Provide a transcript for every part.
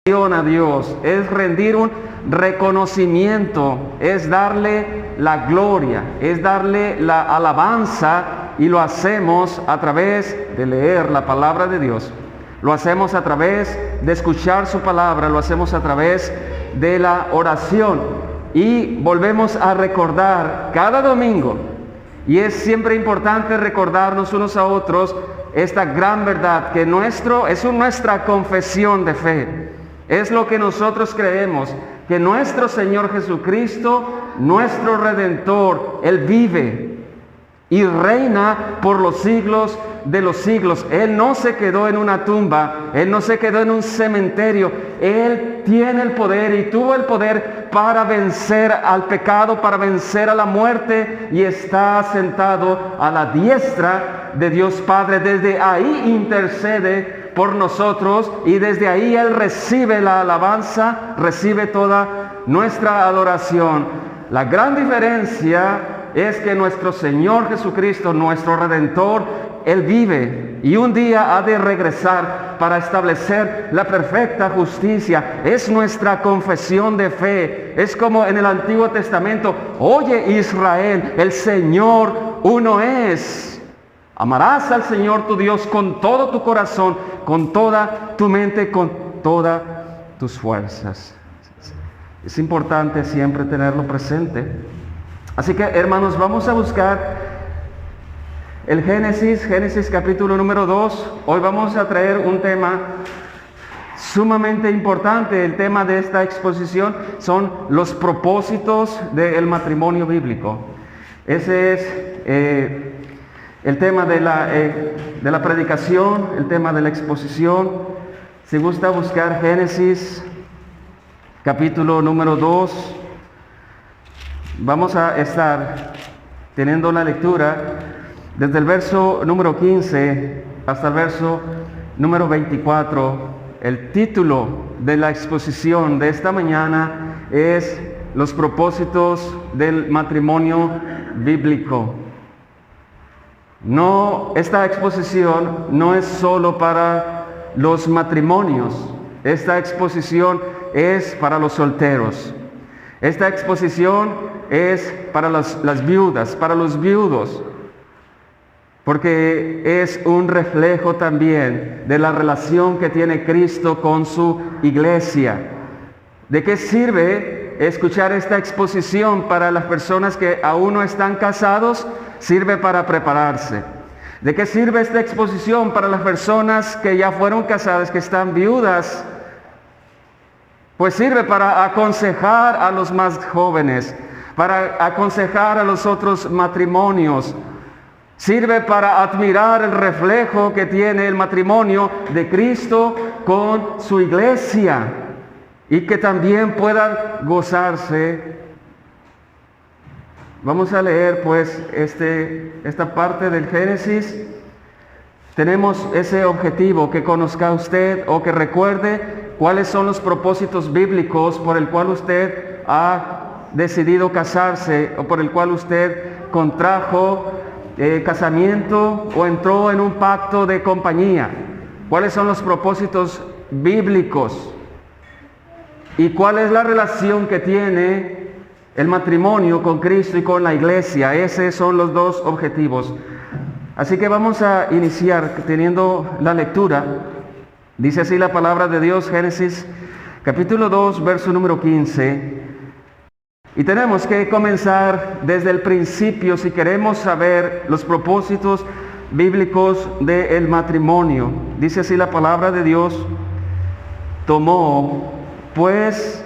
a Dios, es rendir un reconocimiento, es darle la gloria, es darle la alabanza, y lo hacemos a través de leer la palabra de Dios, lo hacemos a través de escuchar su palabra, lo hacemos a través de la oración, y volvemos a recordar cada domingo, y es siempre importante recordarnos unos a otros esta gran verdad, que es nuestra confesión de fe. Es lo que nosotros creemos, que nuestro Señor Jesucristo, nuestro Redentor, Él vive y reina por los siglos de los siglos. Él no se quedó en una tumba, Él no se quedó en un cementerio. Él tiene el poder y tuvo el poder para vencer al pecado, para vencer a la muerte, y está sentado a la diestra de Dios Padre. Desde ahí intercede por nosotros, y desde ahí Él recibe la alabanza, recibe toda nuestra adoración. La gran diferencia es que nuestro Señor Jesucristo, nuestro Redentor, Él vive y un día ha de regresar para establecer la perfecta justicia. Es nuestra confesión de fe. Es como en el Antiguo Testamento: oye Israel, el Señor uno es. Amarás al Señor tu Dios con todo tu corazón, con toda tu mente, con todas tus fuerzas. Es importante siempre tenerlo presente. Así que, hermanos, vamos a buscar el Génesis capítulo número 2. Hoy vamos a traer un tema sumamente importante. El tema de esta exposición son los propósitos del matrimonio bíblico. Ese es el tema de la predicación, el tema de la exposición. Si gusta buscar Génesis capítulo número 2, vamos a estar teniendo la lectura desde el verso número 15 hasta el verso número 24. El título de la exposición de esta mañana es los propósitos del matrimonio bíblico. No, esta exposición no es solo para los matrimonios. Esta exposición es para los solteros. Esta exposición es para las viudas, para los viudos, porque es un reflejo también de la relación que tiene Cristo con su iglesia. ¿De qué sirve escuchar esta exposición para las personas que aún no están casados? Sirve para prepararse. ¿De qué sirve esta exposición para las personas que ya fueron casadas, que están viudas? Pues sirve para aconsejar a los más jóvenes, para aconsejar a los otros matrimonios. Sirve para admirar el reflejo que tiene el matrimonio de Cristo con su iglesia, y que también puedan gozarse. Vamos a leer pues esta parte del Génesis. Tenemos ese objetivo, que conozca usted o que recuerde cuáles son los propósitos bíblicos por el cual usted ha decidido casarse, o por el cual usted contrajo casamiento o entró en un pacto de compañía. ¿Cuáles son los propósitos bíblicos? ¿Y cuál es la relación que tiene el matrimonio con Cristo y con la iglesia? Esos son los dos objetivos. Así que vamos a iniciar teniendo la lectura. Dice así la palabra de Dios, Génesis capítulo 2, verso número 15. Y tenemos que comenzar desde el principio si queremos saber los propósitos bíblicos del matrimonio. Dice así la palabra de Dios: tomó pues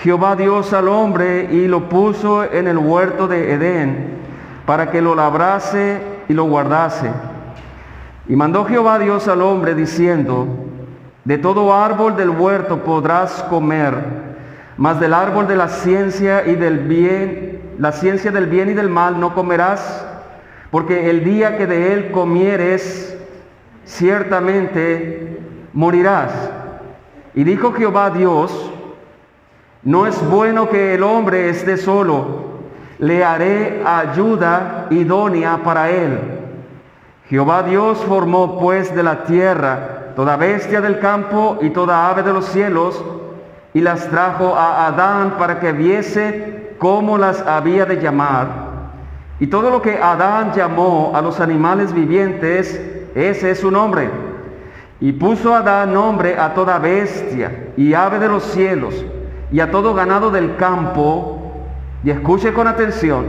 Jehová Dios al hombre y lo puso en el huerto de Edén para que lo labrase y lo guardase. Y mandó Jehová Dios al hombre diciendo: de todo árbol del huerto podrás comer, mas del árbol de la ciencia del bien y del mal no comerás, porque el día que de él comieres, ciertamente morirás. Y dijo Jehová Dios: no es bueno que el hombre esté solo, le haré ayuda idónea para él. Jehová Dios formó pues de la tierra toda bestia del campo y toda ave de los cielos, y las trajo a Adán para que viese cómo las había de llamar. Y todo lo que Adán llamó a los animales vivientes, ese es su nombre. Y puso Adán nombre a toda bestia y ave de los cielos y a todo ganado del campo. Y escuche con atención,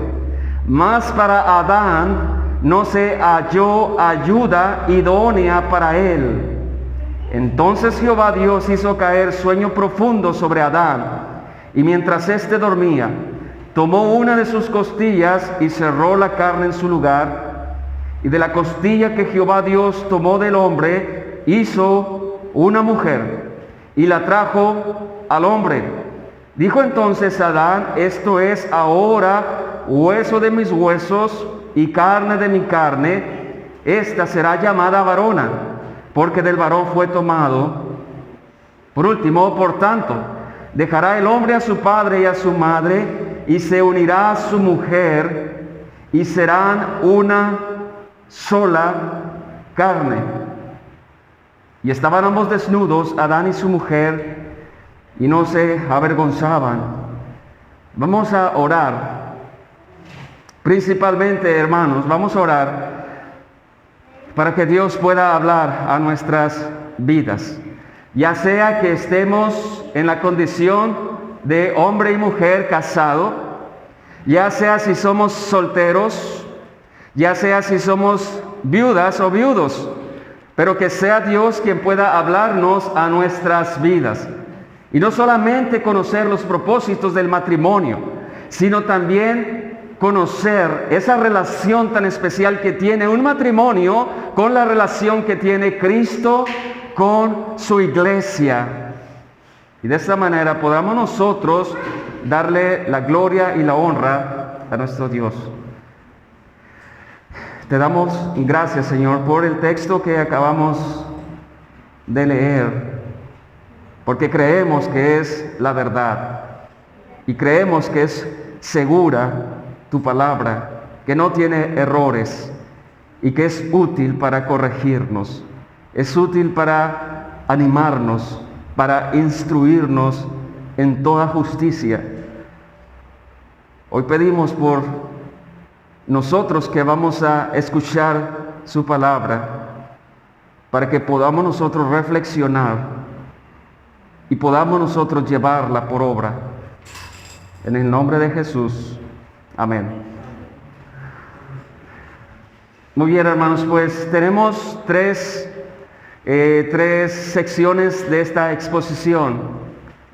mas para Adán no se halló ayuda idónea para él. Entonces Jehová Dios hizo caer sueño profundo sobre Adán, y mientras éste dormía, tomó una de sus costillas y cerró la carne en su lugar, y de la costilla que Jehová Dios tomó del hombre, hizo una mujer, y la trajo al hombre. Dijo entonces Adán: esto es ahora hueso de mis huesos y carne de mi carne, esta será llamada varona, porque del varón fue tomado. Por último, por tanto, dejará el hombre a su padre y a su madre, y se unirá a su mujer, y serán una sola carne. Y estaban ambos desnudos, Adán y su mujer, y no se avergonzaban. Vamos a orar. Principalmente, hermanos, vamos a orar para que Dios pueda hablar a nuestras vidas. Ya sea que estemos en la condición de hombre y mujer casado, ya sea si somos solteros, ya sea si somos viudas o viudos, pero que sea Dios quien pueda hablarnos a nuestras vidas. Y no solamente conocer los propósitos del matrimonio, sino también conocer esa relación tan especial que tiene un matrimonio con la relación que tiene Cristo con su iglesia. Y de esta manera podamos nosotros darle la gloria y la honra a nuestro Dios. Te damos gracias, Señor, por el texto que acabamos de leer, porque creemos que es la verdad y creemos que es segura tu palabra, que no tiene errores y que es útil para corregirnos, es útil para animarnos, para instruirnos en toda justicia. Hoy pedimos por nosotros que vamos a escuchar su palabra, para que podamos nosotros reflexionar y podamos nosotros llevarla por obra. En el nombre de Jesús. Amén. Muy bien, hermanos, pues tenemos tres secciones de esta exposición.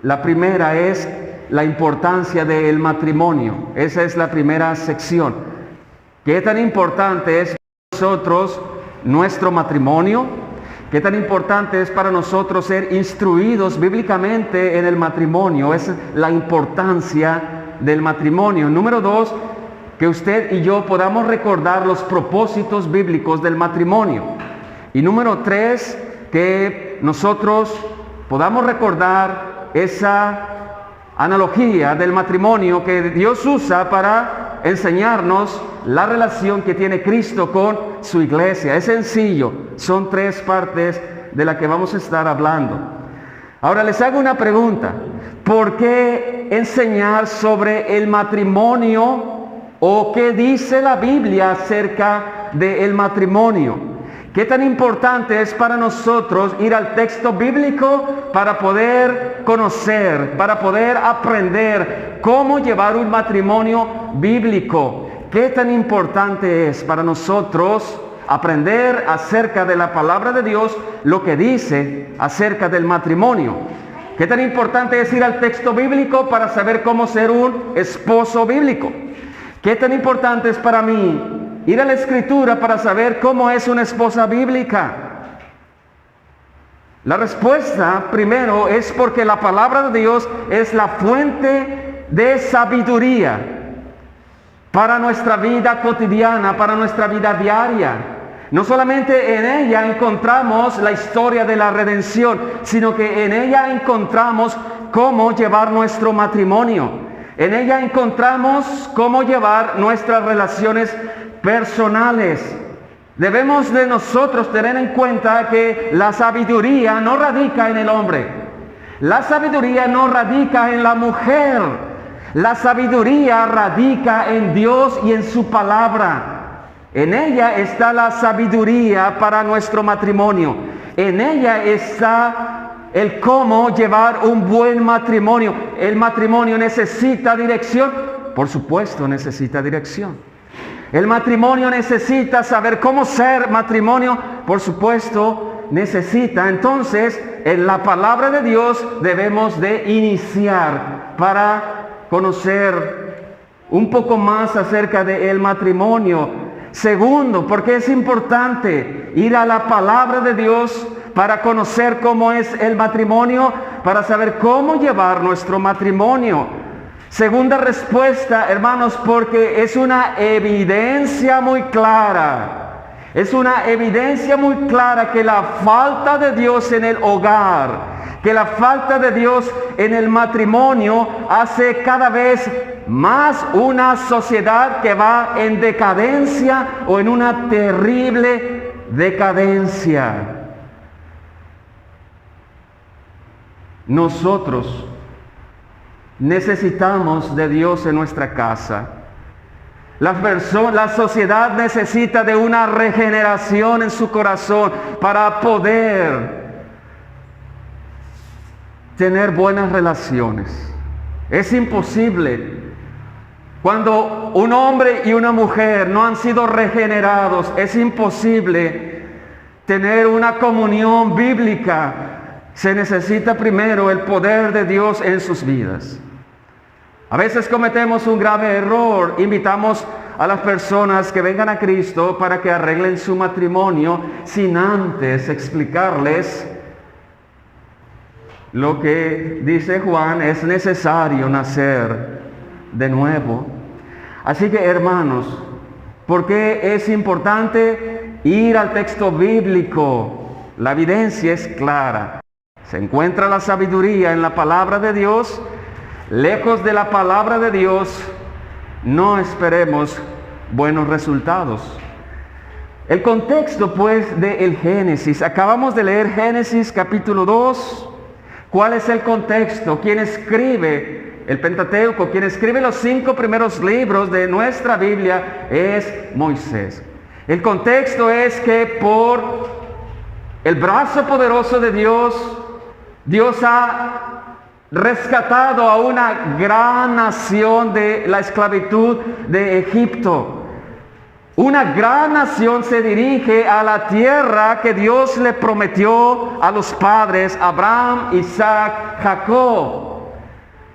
La primera es la importancia del matrimonio. Esa es la primera sección. ¿Qué tan importante es para nosotros nuestro matrimonio? ¿Qué tan importante es para nosotros ser instruidos bíblicamente en el matrimonio? Esa es la importancia del matrimonio. Número 2, que usted y yo podamos recordar los propósitos bíblicos del matrimonio. Y número 3, que nosotros podamos recordar esa analogía del matrimonio que Dios usa para enseñarnos la relación que tiene Cristo con su iglesia. Es sencillo, son 3 partes de las que vamos a estar hablando. Ahora les hago una pregunta: ¿por qué enseñar sobre el matrimonio? ¿O qué dice la Biblia acerca del matrimonio? ¿Qué tan importante es para nosotros ir al texto bíblico para poder conocer, para poder aprender cómo llevar un matrimonio bíblico? ¿Qué tan importante es para nosotros aprender acerca de la palabra de Dios, lo que dice acerca del matrimonio? ¿Qué tan importante es ir al texto bíblico para saber cómo ser un esposo bíblico? ¿Qué tan importante es para mí ir a la Escritura para saber cómo es una esposa bíblica? La respuesta, primero, es porque la palabra de Dios es la fuente de sabiduría para nuestra vida cotidiana, para nuestra vida diaria. No solamente en ella encontramos la historia de la redención, sino que en ella encontramos cómo llevar nuestro matrimonio. En ella encontramos cómo llevar nuestras relaciones personales. Debemos de nosotros tener en cuenta que la sabiduría no radica en el hombre. La sabiduría no radica en la mujer. La sabiduría radica en Dios y en su palabra. En ella está la sabiduría para nuestro matrimonio. En ella está el cómo llevar un buen matrimonio. El matrimonio necesita dirección. Por supuesto, necesita dirección. El matrimonio necesita saber cómo ser matrimonio. Por supuesto, necesita. Entonces, en la palabra de Dios debemos de iniciar para conocer un poco más acerca del matrimonio. Segundo, porque es importante ir a la palabra de Dios para conocer cómo es el matrimonio, para saber cómo llevar nuestro matrimonio. Segunda respuesta, hermanos, porque es una evidencia muy clara. Es una evidencia muy clara que la falta de Dios en el hogar, que la falta de Dios en el matrimonio hace cada vez más una sociedad que va en decadencia o en una terrible decadencia. Nosotros necesitamos de Dios en nuestra casa. La sociedad necesita de una regeneración en su corazón para poder tener buenas relaciones. Es imposible. Cuando un hombre y una mujer no han sido regenerados, es imposible tener una comunión bíblica. Se necesita primero el poder de Dios en sus vidas. A veces cometemos un grave error. Invitamos a las personas que vengan a Cristo para que arreglen su matrimonio sin antes explicarles lo que dice Juan: es necesario nacer de nuevo. Así que, hermanos, ¿por qué es importante ir al texto bíblico? La evidencia es clara. Se encuentra la sabiduría en la palabra de Dios. Lejos de la palabra de Dios, no esperemos buenos resultados. El contexto, pues, del Génesis. Acabamos de leer Génesis capítulo 2. ¿Cuál es el contexto? ¿Quién escribe el Pentateuco? Quien escribe los 5 primeros libros de nuestra Biblia es Moisés. El contexto es que por el brazo poderoso de Dios, Dios ha rescatado a una gran nación de la esclavitud de Egipto. Una gran nación se dirige a la tierra que Dios le prometió a los padres, Abraham, Isaac, Jacob.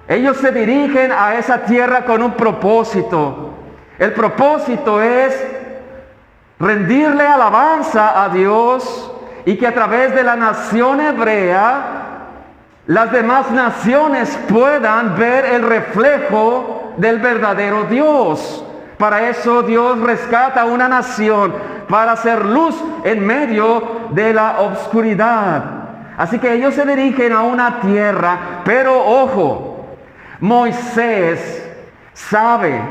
Ellos se dirigen a esa tierra con un propósito. El propósito es rendirle alabanza a Dios y que a través de la nación hebrea las demás naciones puedan ver el reflejo del verdadero Dios. Para eso Dios rescata a una nación, para hacer luz en medio de la oscuridad. Así que ellos se dirigen a una tierra, pero ojo, Moisés sabe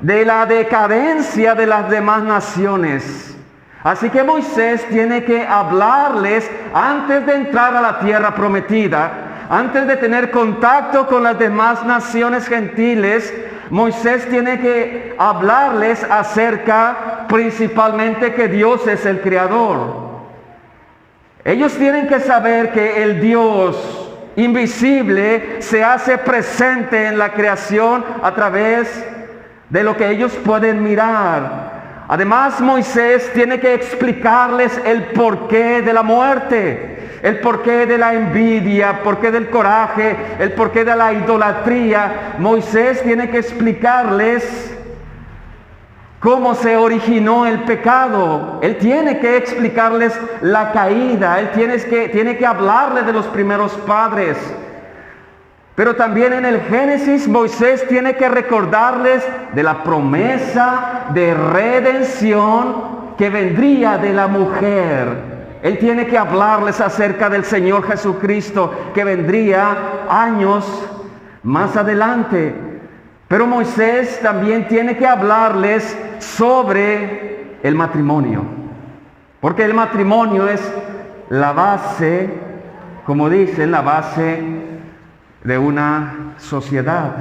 de la decadencia de las demás naciones. Así que Moisés tiene que hablarles antes de entrar a la tierra prometida. Antes de tener contacto con las demás naciones gentiles, Moisés tiene que hablarles acerca principalmente que Dios es el creador. Ellos tienen que saber que el Dios invisible se hace presente en la creación a través de lo que ellos pueden mirar. Además, Moisés tiene que explicarles el porqué de la muerte, el porqué de la envidia, porqué del coraje, el porqué de la idolatría. Moisés tiene que explicarles cómo se originó el pecado. Él tiene que explicarles la caída. Él tiene que hablarles de los primeros padres. Pero también en el Génesis, Moisés tiene que recordarles de la promesa de redención que vendría de la mujer. Él tiene que hablarles acerca del Señor Jesucristo, que vendría años más adelante. Pero Moisés también tiene que hablarles sobre el matrimonio. Porque el matrimonio es la base, como dicen, la base de una sociedad.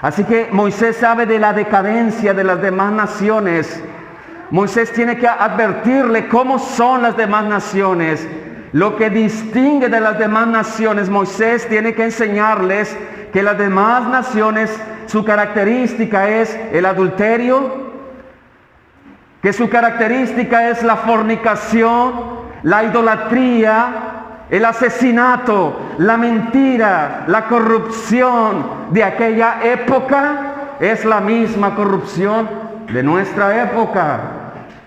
Así que Moisés sabe de la decadencia de las demás naciones. Moisés tiene que advertirle cómo son las demás naciones. Lo que distingue de las demás naciones, Moisés tiene que enseñarles que las demás naciones, su característica es el adulterio, que su característica es la fornicación, la idolatría, el asesinato, la mentira, la corrupción de aquella época es la misma corrupción de nuestra época,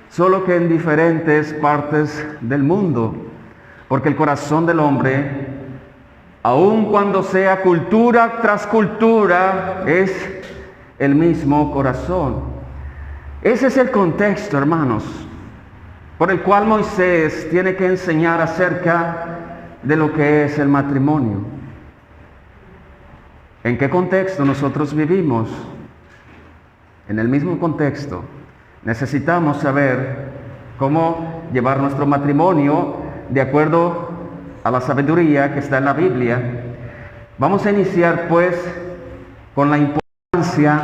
solo que en diferentes partes del mundo. Porque el corazón del hombre, aun cuando sea cultura tras cultura, es el mismo corazón. Ese es el contexto, hermanos, por el cual Moisés tiene que enseñar acerca de lo que es el matrimonio. ¿En qué contexto nosotros vivimos? En el mismo contexto. Necesitamos saber cómo llevar nuestro matrimonio de acuerdo a la sabiduría que está en la Biblia. Vamos a iniciar pues con la importancia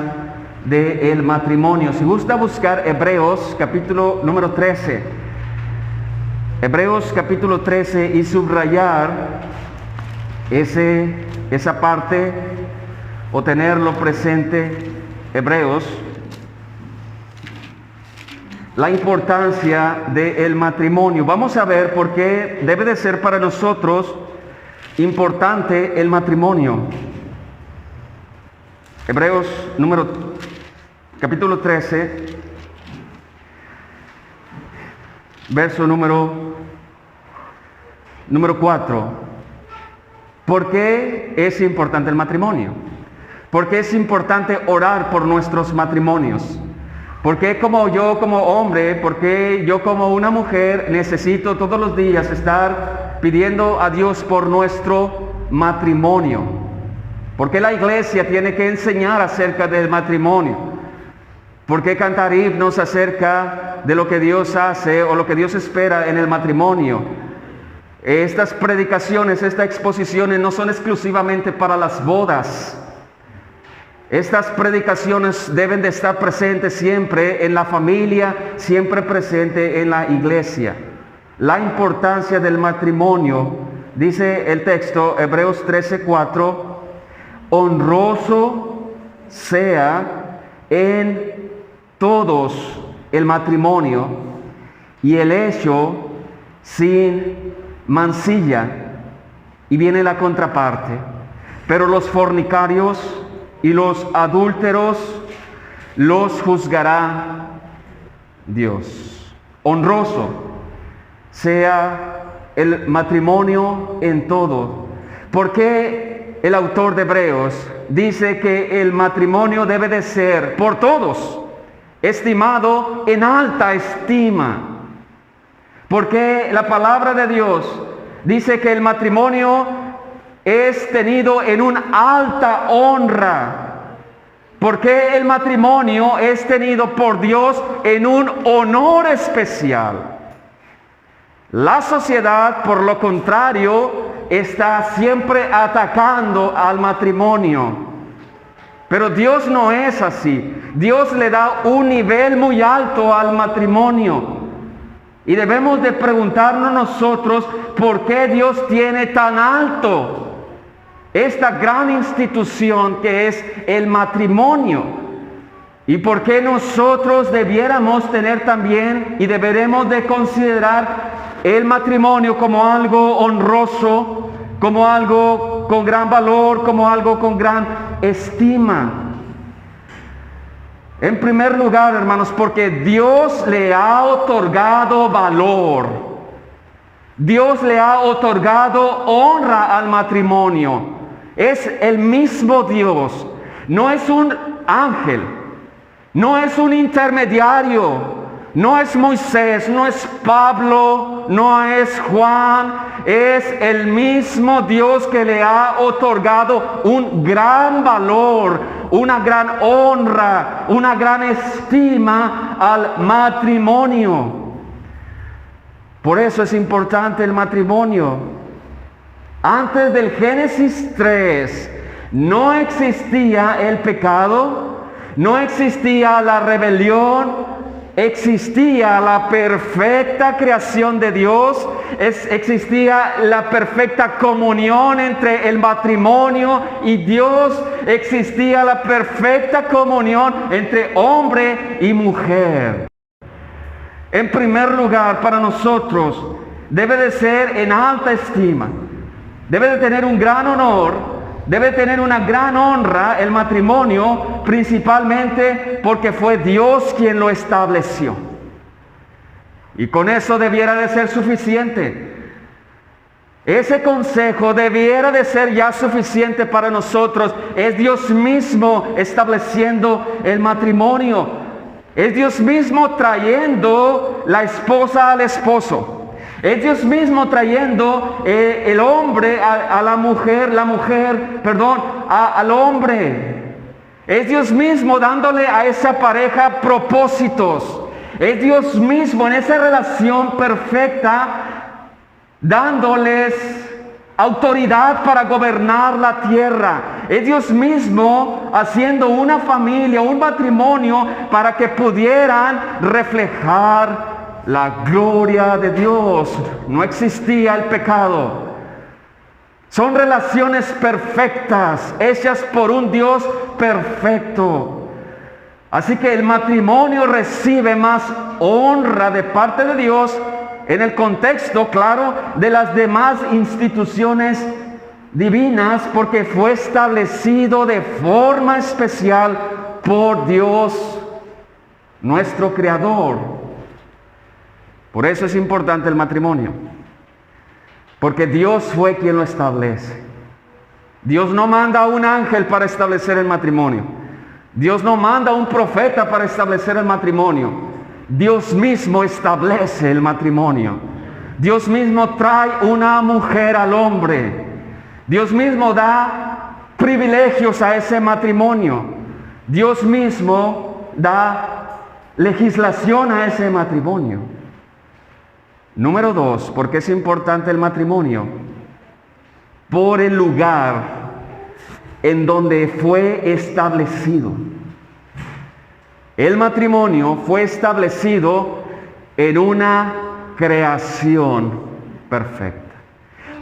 del matrimonio. Si gusta buscar Hebreos capítulo número 13. Hebreos capítulo 13 y subrayar esa parte o tenerlo presente. Hebreos, la importancia del matrimonio. Vamos a ver por qué debe de ser para nosotros importante el matrimonio. Hebreos capítulo 13, verso número 4. ¿Por qué es importante el matrimonio? ¿Por qué es importante orar por nuestros matrimonios? ¿Por qué como yo como hombre, por qué yo como una mujer necesito todos los días estar pidiendo a Dios por nuestro matrimonio? ¿Por qué la iglesia tiene que enseñar acerca del matrimonio? ¿Por qué cantar himnos acerca de lo que Dios hace o lo que Dios espera en el matrimonio? Estas predicaciones, estas exposiciones no son exclusivamente para las bodas. Estas predicaciones deben de estar presentes siempre en la familia, siempre presente en la iglesia. La importancia del matrimonio, dice el texto, Hebreos 13:4, honroso sea en todos el matrimonio y el hecho sin mancilla. Y viene la contraparte, pero los fornicarios y los adúlteros los juzgará Dios. Honroso sea el matrimonio en todo. ¿Por qué el autor de Hebreos dice que el matrimonio debe de ser por todos estimado en alta estima? Porque la palabra de Dios dice que el matrimonio es tenido en una alta honra. ¿Por qué el matrimonio es tenido por Dios en un honor especial? La sociedad, por lo contrario, está siempre atacando al matrimonio. Pero Dios no es así. Dios le da un nivel muy alto al matrimonio. Y debemos de preguntarnos nosotros por qué Dios tiene tan alto esta gran institución que es el matrimonio. Y por qué nosotros debiéramos tener también y deberemos de considerar el matrimonio como algo honroso, como algo con gran valor, como algo con gran estima. En primer lugar, hermanos, porque Dios le ha otorgado valor. Dios le ha otorgado honra al matrimonio. Es el mismo Dios. No es un ángel. No es un intermediario. No es Moisés, no es Pablo, no es Juan. Es el mismo Dios que le ha otorgado un gran valor, una gran honra, una gran estima al matrimonio. Por eso es importante el matrimonio. Antes del Génesis 3 no existía el pecado, no existía la rebelión, existía la perfecta creación de Dios, existía la perfecta comunión entre el matrimonio y Dios, existía la perfecta comunión entre hombre y mujer. En primer lugar, para nosotros, debe de ser en alta estima, debe de tener un gran honor, debe de tener una gran honra el matrimonio, principalmente porque fue Dios quien lo estableció. Y con eso debiera de ser suficiente. Ese consejo debiera de ser ya suficiente para nosotros. Es Dios mismo estableciendo el matrimonio. Es Dios mismo trayendo la esposa al esposo. Es Dios mismo trayendo el hombre a la mujer, al hombre. Es Dios mismo dándole a esa pareja propósitos. Es Dios mismo en esa relación perfecta dándoles autoridad para gobernar la tierra. Es Dios mismo haciendo una familia, un matrimonio para que pudieran reflejar la gloria de Dios. No existía el pecado. Son relaciones perfectas, hechas por un Dios perfecto. Así que el matrimonio recibe más honra de parte de Dios en el contexto, claro, de las demás instituciones divinas, porque fue establecido de forma especial por Dios, nuestro Creador. Por eso es importante el matrimonio, porque Dios fue quien lo establece. Dios no manda a un ángel para establecer el matrimonio. Dios no manda a un profeta para establecer el matrimonio. Dios mismo establece el matrimonio. Dios mismo trae una mujer al hombre. Dios mismo da privilegios a ese matrimonio. Dios mismo da legislación a ese matrimonio. Número 2, ¿por qué es importante el matrimonio? Por el lugar en donde fue establecido. El matrimonio fue establecido en una creación perfecta.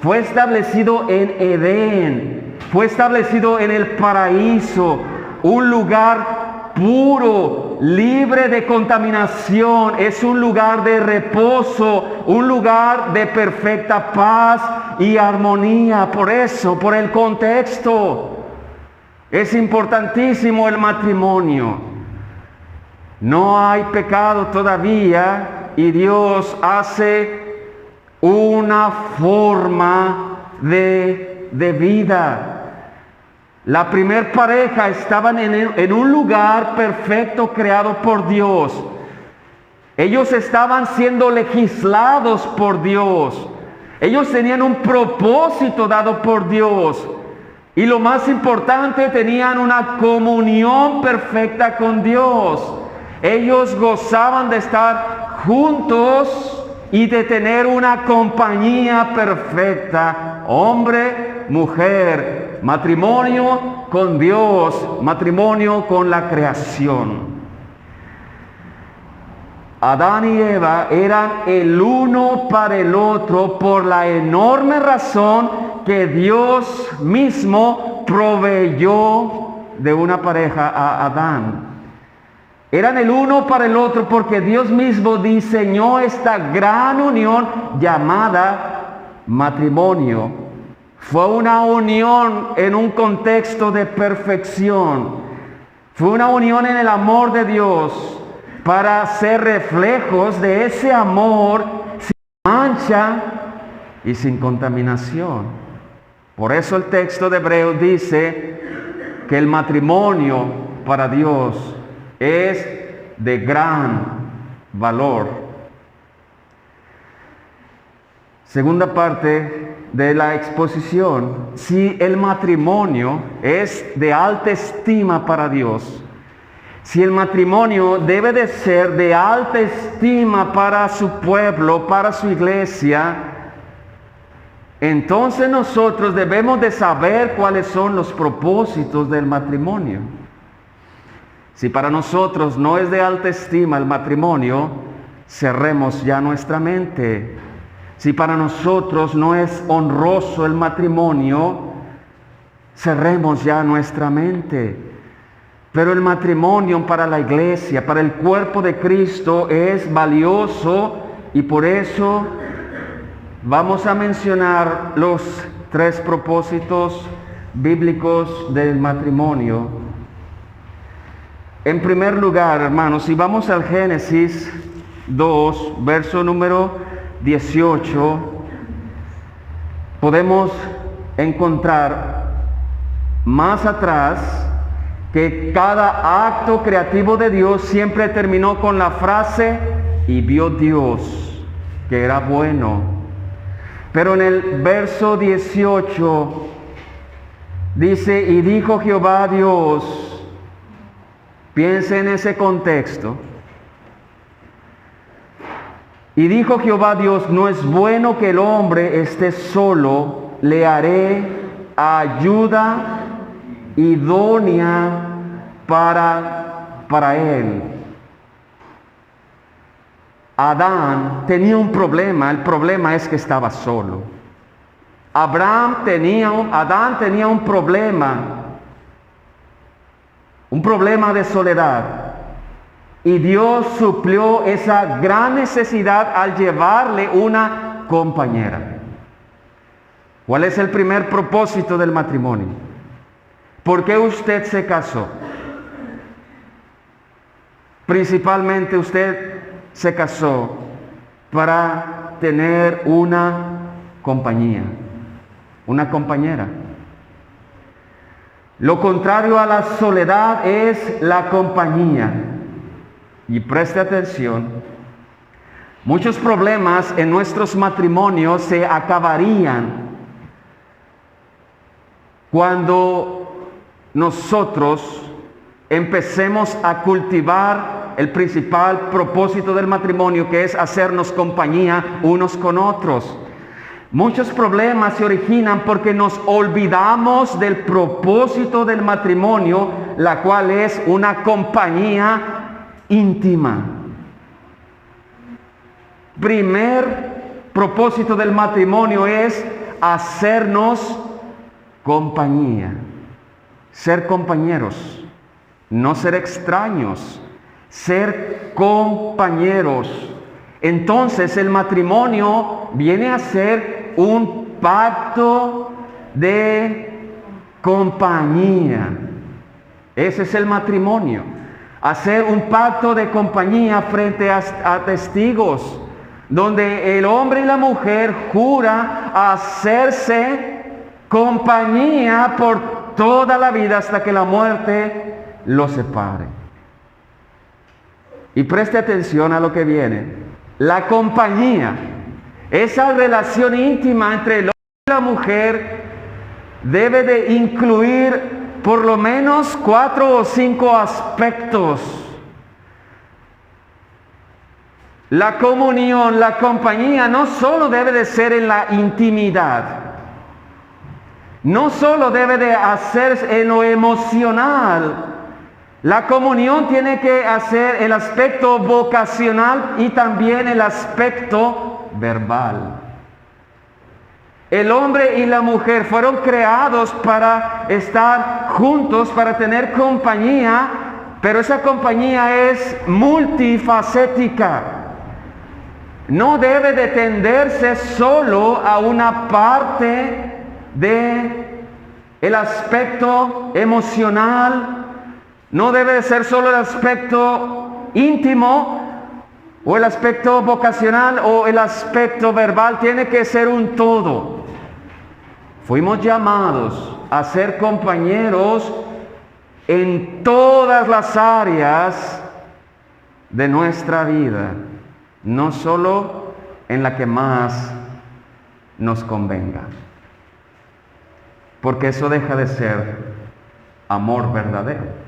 Fue establecido en Edén, fue establecido en el paraíso, un lugar puro, libre de contaminación, es un lugar de reposo, un lugar de perfecta paz y armonía. Por eso, por el contexto, es importantísimo el matrimonio. No hay pecado todavía y Dios hace una forma de vida. La primer pareja estaban en un lugar perfecto creado por Dios. Ellos estaban siendo legislados por Dios. Ellos tenían un propósito dado por Dios. Y lo más importante, tenían una comunión perfecta con Dios. Ellos gozaban de estar juntos y de tener una compañía perfecta. Hombre, mujer, matrimonio con Dios, matrimonio con la creación. Adán y Eva eran el uno para el otro por la enorme razón que Dios mismo proveyó de una pareja a Adán. Eran el uno para el otro porque Dios mismo diseñó esta gran unión llamada matrimonio. Fue una unión en un contexto de perfección. Fue una unión en el amor de Dios para ser reflejos de ese amor sin mancha y sin contaminación. Por eso el texto de Hebreos dice que el matrimonio para Dios es de gran valor. Segunda parte de la exposición. Si el matrimonio es de alta estima para Dios, si el matrimonio debe de ser de alta estima para su pueblo, para su iglesia, entonces nosotros debemos de saber cuáles son los propósitos del matrimonio. Si para nosotros no es de alta estima el matrimonio, cerremos ya nuestra mente. Si para nosotros no es honroso el matrimonio, cerremos ya nuestra mente. Pero el matrimonio para la iglesia, para el cuerpo de Cristo, es valioso, y por eso vamos a mencionar los 3 propósitos bíblicos del matrimonio. En primer lugar, hermanos, si vamos al Génesis 2, verso número 18, podemos encontrar más atrás que cada acto creativo de Dios siempre terminó con la frase, y vio Dios que era bueno. Pero en el verso 18 dice, y dijo Jehová Dios, piense en ese contexto, y dijo Jehová Dios, no es bueno que el hombre esté solo, le haré ayuda idónea para él. Adán tenía un problema, el problema es que estaba solo. Adán tenía un problema de soledad. Y Dios suplió esa gran necesidad al llevarle una compañera. ¿Cuál es el primer propósito del matrimonio? ¿Por qué usted se casó? Principalmente usted se casó para tener una compañía, una compañera. Lo contrario a la soledad es la compañía. Y preste atención, muchos problemas en nuestros matrimonios se acabarían cuando nosotros empecemos a cultivar el principal propósito del matrimonio, que es hacernos compañía unos con otros. Muchos problemas se originan porque nos olvidamos del propósito del matrimonio, la cual es una compañía íntima. Primer propósito del matrimonio es hacernos compañía, ser compañeros, no ser extraños, ser compañeros. Entonces el matrimonio viene a ser un pacto de compañía. Ese es el matrimonio. Hacer un pacto de compañía frente a testigos, donde el hombre y la mujer jura hacerse compañía por toda la vida hasta que la muerte los separe. Y preste atención a lo que viene. La compañía, esa relación íntima entre el hombre y la mujer, debe de incluir por lo menos 4 o 5 aspectos. La comunión, la compañía, no solo debe de ser en la intimidad, no solo debe de hacerse en lo emocional. La comunión tiene que hacer el aspecto vocacional y también el aspecto verbal. El hombre y la mujer fueron creados para estar juntos, para tener compañía, pero esa compañía es multifacética. No debe de tenderse solo a una parte de el aspecto emocional, no debe de ser solo el aspecto íntimo, o el aspecto vocacional, o el aspecto verbal. Tiene que ser un todo. Fuimos llamados a ser compañeros en todas las áreas de nuestra vida, no solo en la que más nos convenga, porque eso deja de ser amor verdadero.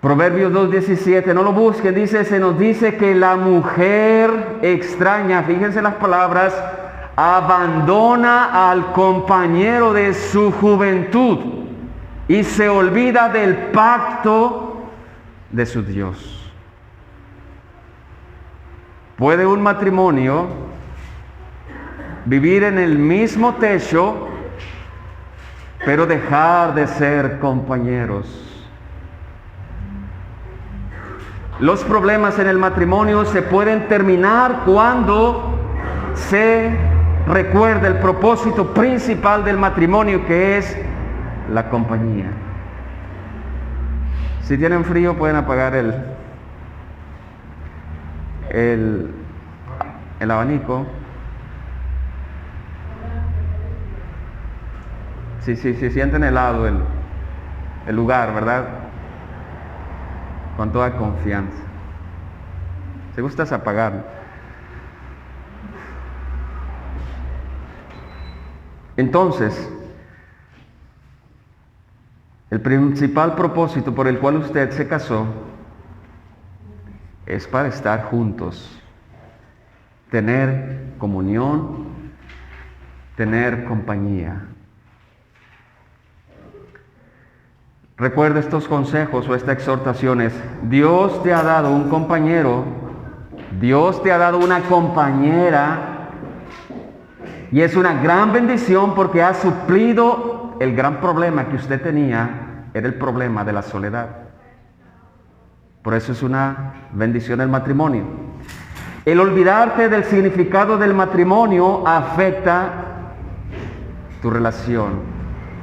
Proverbios 2:17, no lo busquen, se nos dice que la mujer extraña, fíjense las palabras, abandona al compañero de su juventud y se olvida del pacto de su Dios. ¿Puede un matrimonio vivir en el mismo techo, pero dejar de ser compañeros? Los problemas en el matrimonio se pueden terminar cuando se recuerda el propósito principal del matrimonio, que es la compañía. Si tienen frío pueden apagar el abanico. Si sienten helado el lugar, ¿verdad? Con toda confianza. Si gustas apagarlo. Entonces, el principal propósito por el cual usted se casó es para estar juntos, tener comunión, tener compañía. Recuerda estos consejos o estas exhortaciones. Dios te ha dado un compañero, Dios te ha dado una compañera, y es una gran bendición porque ha suplido el gran problema que usted tenía, era el problema de la soledad. Por eso es una bendición el matrimonio. El olvidarte del significado del matrimonio afecta tu relación.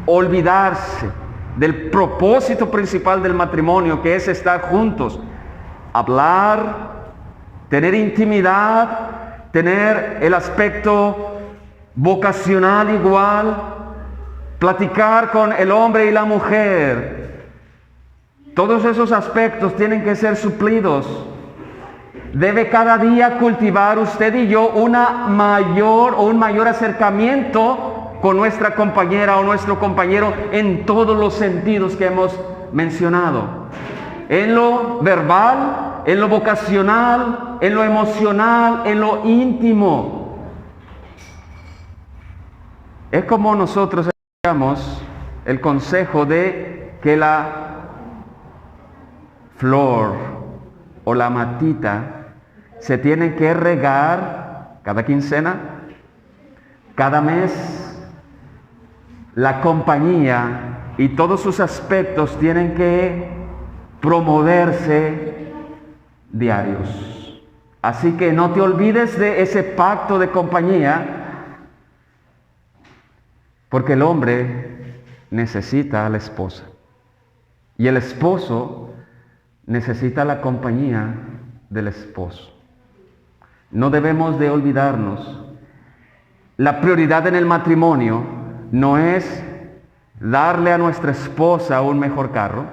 Olvidarse del propósito principal del matrimonio, que es estar juntos, hablar, tener intimidad, tener el aspecto vocacional igual, platicar con el hombre y la mujer. Todos esos aspectos tienen que ser suplidos. Debe cada día cultivar usted y yo un mayor acercamiento con nuestra compañera o nuestro compañero en todos los sentidos que hemos mencionado. En lo verbal, en lo vocacional, en lo emocional, en lo íntimo. Es como nosotros damos el consejo de que la flor o la matita se tiene que regar cada quincena, cada mes. La compañía y todos sus aspectos tienen que promoverse diarios. Así que no te olvides de ese pacto de compañía, porque el hombre necesita a la esposa y el esposo necesita la compañía del esposo. No debemos de olvidarnos. La prioridad en el matrimonio no es darle a nuestra esposa un mejor carro.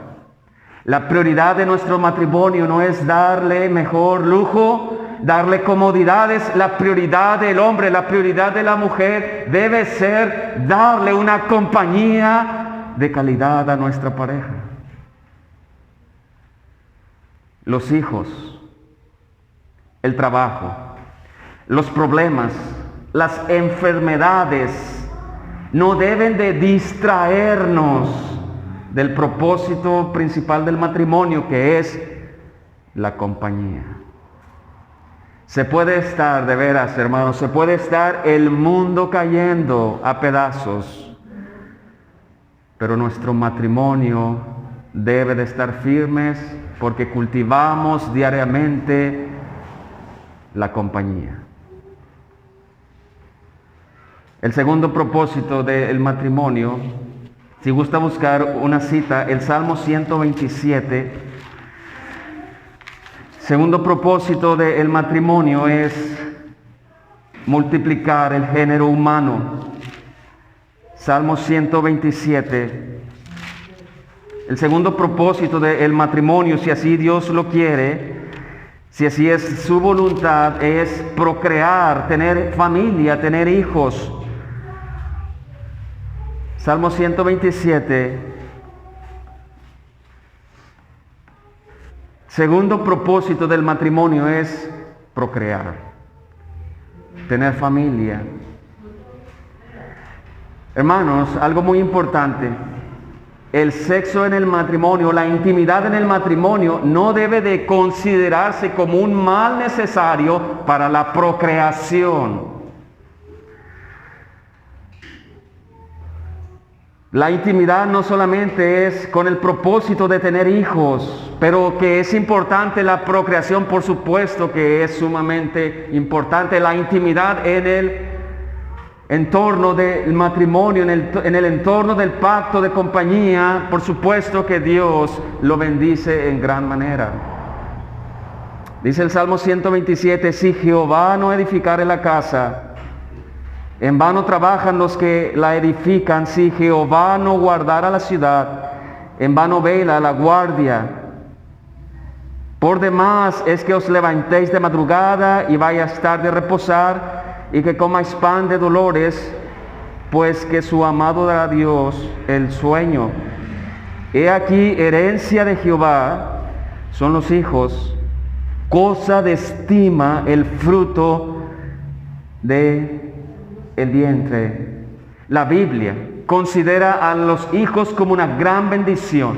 La prioridad de nuestro matrimonio no es darle mejor lujo, darle comodidades. La prioridad del hombre, la prioridad de la mujer debe ser darle una compañía de calidad a nuestra pareja. Los hijos, el trabajo, los problemas, las enfermedades no deben de distraernos del propósito principal del matrimonio, que es la compañía. Se puede estar, de veras, hermanos, se puede estar el mundo cayendo a pedazos, pero nuestro matrimonio debe de estar firmes porque cultivamos diariamente la compañía. El segundo propósito del matrimonio, si gusta buscar una cita, el Salmo 127. Segundo propósito del matrimonio es multiplicar el género humano. Salmo 127. El segundo propósito del matrimonio, si así Dios lo quiere, si así es su voluntad, es procrear, tener familia, tener hijos. Salmo 127, segundo propósito del matrimonio es procrear, tener familia. Hermanos, algo muy importante. El sexo en el matrimonio, la intimidad en el matrimonio no debe de considerarse como un mal necesario para la procreación. La intimidad no solamente es con el propósito de tener hijos, pero que es importante la procreación, por supuesto que es sumamente importante. La intimidad en el entorno del matrimonio, en el entorno del pacto de compañía, por supuesto que Dios lo bendice en gran manera. Dice el Salmo 127, si Jehová no edificare la casa, en vano trabajan los que la edifican. Si Jehová no guardara la ciudad, en vano vela la guardia. Por demás es que os levantéis de madrugada y vayáis tarde a reposar, y que comáis pan de dolores, pues que su amado dará a Dios el sueño. He aquí, herencia de Jehová son los hijos, cosa de estima el fruto de el vientre. La Biblia considera a los hijos como una gran bendición.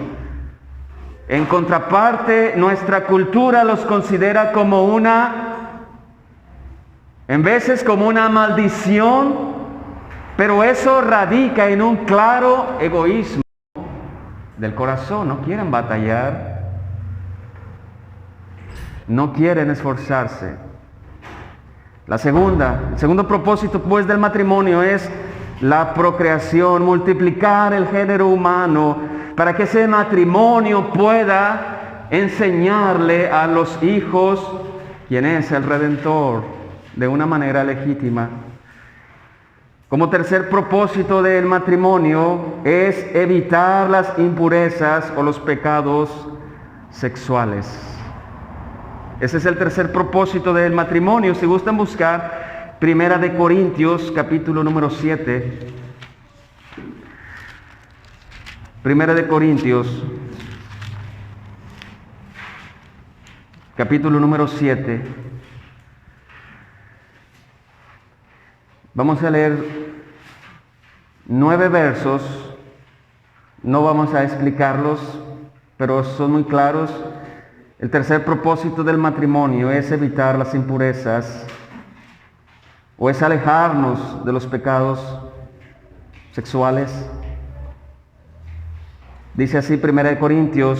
En contraparte, nuestra cultura los considera como en veces como una maldición, pero eso radica en un claro egoísmo del corazón. No quieren batallar, no quieren esforzarse. El segundo propósito pues del matrimonio es la procreación, multiplicar el género humano, para que ese matrimonio pueda enseñarle a los hijos quién es el Redentor de una manera legítima. Como tercer propósito del matrimonio es evitar las impurezas o los pecados sexuales. Ese es el tercer propósito del matrimonio. Si gustan buscar Primera de Corintios, capítulo número 7. Primera de Corintios, capítulo número 7. Vamos a leer 9 versos. No vamos a explicarlos, pero son muy claros. El tercer propósito del matrimonio es evitar las impurezas, o es alejarnos de los pecados sexuales. Dice así 1 Corintios,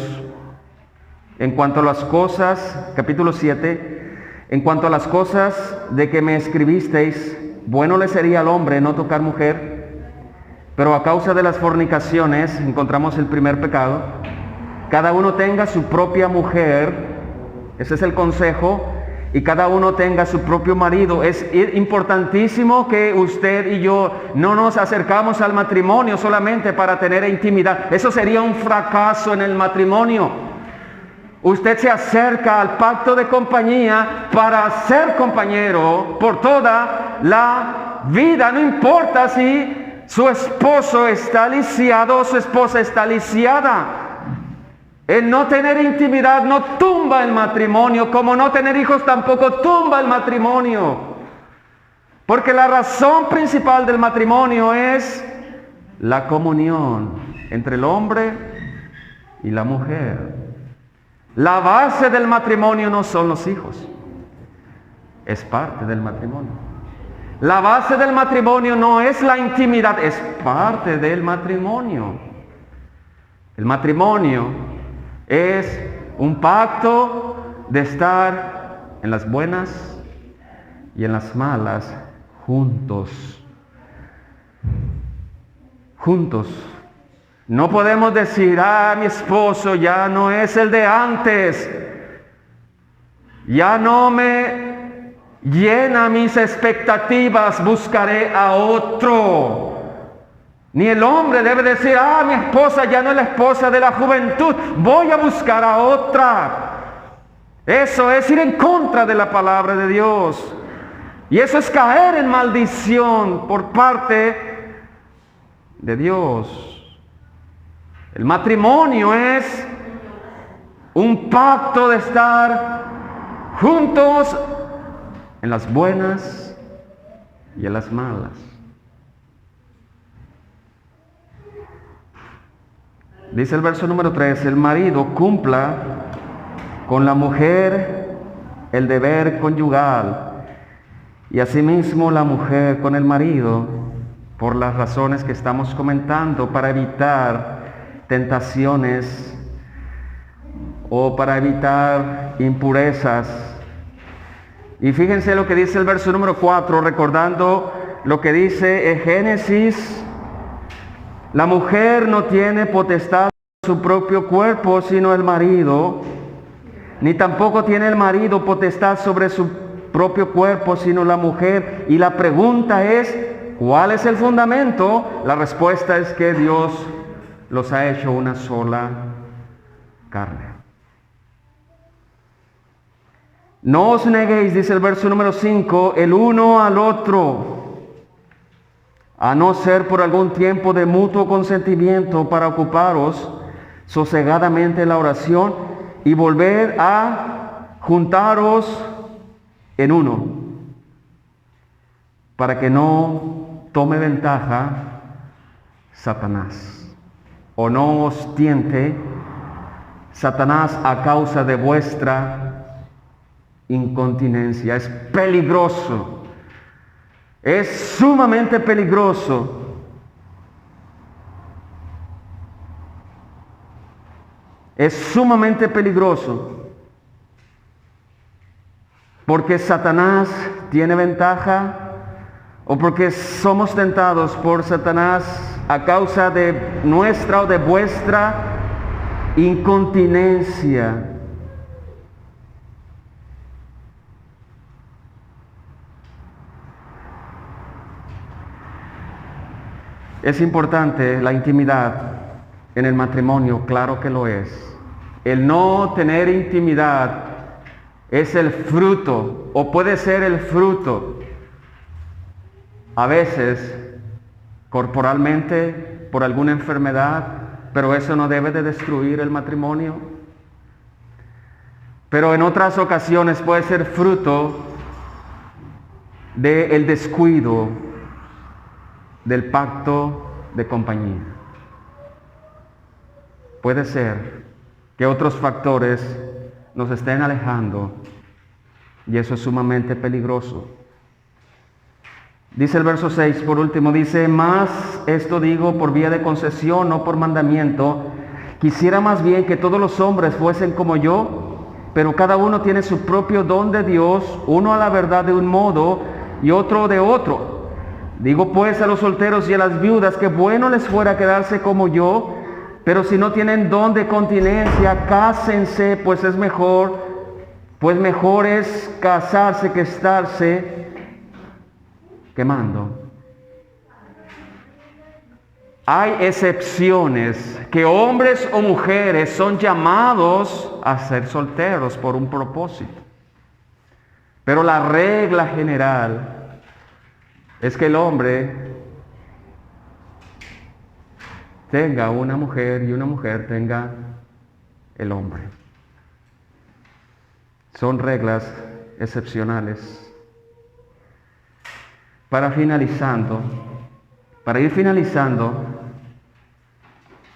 en cuanto a las cosas, capítulo 7, en cuanto a las cosas de que me escribisteis, bueno le sería al hombre no tocar mujer, pero a causa de las fornicaciones encontramos el primer pecado. Cada uno tenga su propia mujer, ese es el consejo, y cada uno tenga su propio marido. Es importantísimo que usted y yo no nos acercamos al matrimonio solamente para tener intimidad. Eso sería un fracaso en el matrimonio. Usted se acerca al pacto de compañía para ser compañero por toda la vida. No importa si su esposo está lisiado o su esposa está lisiada. El no tener intimidad no tumba el matrimonio, como no tener hijos tampoco tumba el matrimonio. Porque la razón principal del matrimonio es la comunión entre el hombre y la mujer. La base del matrimonio no son los hijos, es parte del matrimonio. La base del matrimonio no es la intimidad, es parte del matrimonio. El matrimonio es un pacto de estar en las buenas y en las malas juntos. Juntos. No podemos decir, mi esposo ya no es el de antes. Ya no me llena mis expectativas, buscaré a otro. Ni el hombre debe decir, mi esposa ya no es la esposa de la juventud, voy a buscar a otra. Eso es ir en contra de la palabra de Dios. Y eso es caer en maldición por parte de Dios. El matrimonio es un pacto de estar juntos en las buenas y en las malas. Dice el verso número 3, el marido cumpla con la mujer el deber conyugal y asimismo la mujer con el marido, por las razones que estamos comentando, para evitar tentaciones o para evitar impurezas. Y fíjense lo que dice el verso número 4, recordando lo que dice en Génesis: la mujer no tiene potestad sobre su propio cuerpo sino el marido, ni tampoco tiene el marido potestad sobre su propio cuerpo sino la mujer. Y la pregunta es, ¿cuál es el fundamento? La respuesta es que Dios los ha hecho una sola carne. No os neguéis, dice el verso número 5, el uno al otro, a no ser por algún tiempo de mutuo consentimiento, para ocuparos sosegadamente en la oración y volver a juntaros en uno, para que no tome ventaja Satanás, o no os tiente Satanás a causa de vuestra incontinencia. Es peligroso, es sumamente peligroso porque Satanás tiene ventaja, o porque somos tentados por Satanás a causa de nuestra o de vuestra incontinencia. Es importante la intimidad en el matrimonio, claro que lo es. El no tener intimidad es el fruto, o puede ser el fruto, a veces corporalmente por alguna enfermedad, pero eso no debe de destruir el matrimonio. Pero en otras ocasiones puede ser fruto del descuido del pacto de compañía. Puede ser que otros factores nos estén alejando y eso es sumamente peligroso. Dice el verso 6, por último, dice: mas esto digo por vía de concesión, no por mandamiento. Quisiera más bien que todos los hombres fuesen como yo, pero cada uno tiene su propio don de Dios, uno a la verdad de un modo y otro de otro. Digo pues a los solteros y a las viudas que bueno les fuera quedarse como yo, pero si no tienen don de continencia, cásense, pues mejor es casarse que estarse quemando. Hay excepciones, que hombres o mujeres son llamados a ser solteros por un propósito, pero la regla general es que el hombre tenga una mujer y una mujer tenga el hombre. Son reglas excepcionales. Para ir finalizando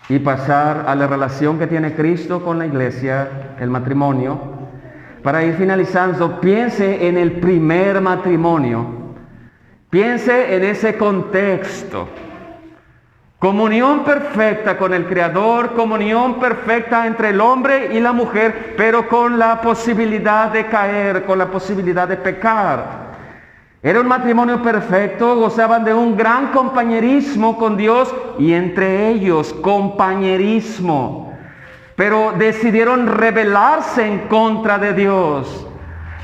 y pasar a la relación que tiene Cristo con la iglesia, el matrimonio, para ir finalizando, piense en el primer matrimonio. Piense en ese contexto. Comunión perfecta con el Creador, comunión perfecta entre el hombre y la mujer, pero con la posibilidad de caer, con la posibilidad de pecar. Era un matrimonio perfecto, gozaban de un gran compañerismo con Dios y entre ellos compañerismo. Pero decidieron rebelarse en contra de Dios.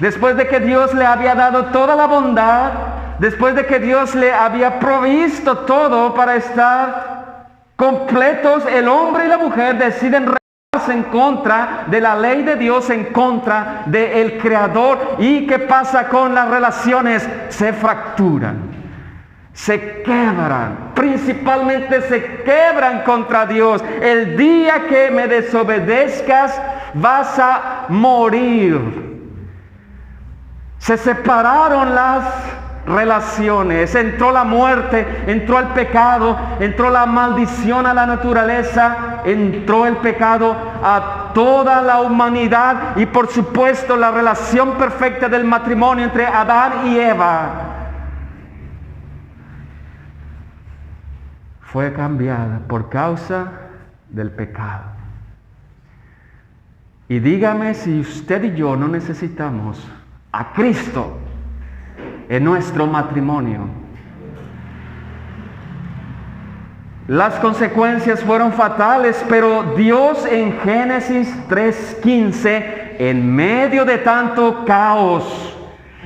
Después de que Dios le había dado toda la bondad, después de que Dios le había provisto todo para estar completos, el hombre y la mujer deciden rebelarse en contra de la ley de Dios, en contra del Creador. ¿Y qué pasa con las relaciones? Se fracturan, se quebran, principalmente se quebran contra Dios. El día que me desobedezcas, vas a morir. Se separaron las relaciones, entró la muerte, entró el pecado, entró la maldición a la naturaleza, entró el pecado a toda la humanidad y por supuesto la relación perfecta del matrimonio entre Adán y Eva fue cambiada por causa del pecado. Y dígame si usted y yo no necesitamos a Cristo en nuestro matrimonio. Las consecuencias fueron fatales, pero Dios en Génesis 3:15, en medio de tanto caos,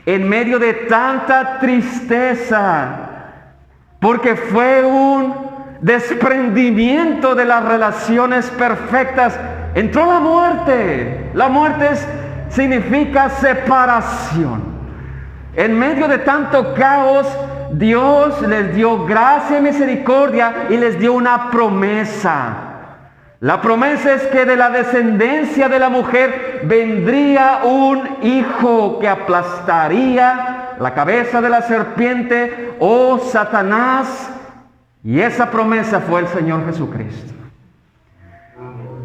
en medio de tanta tristeza, porque fue un desprendimiento de las relaciones perfectas, entró la muerte. La muerte significa separación. En medio de tanto caos, Dios les dio gracia y misericordia y les dio una promesa. La promesa es que de la descendencia de la mujer vendría un hijo que aplastaría la cabeza de la serpiente o Satanás. Y esa promesa fue el Señor Jesucristo.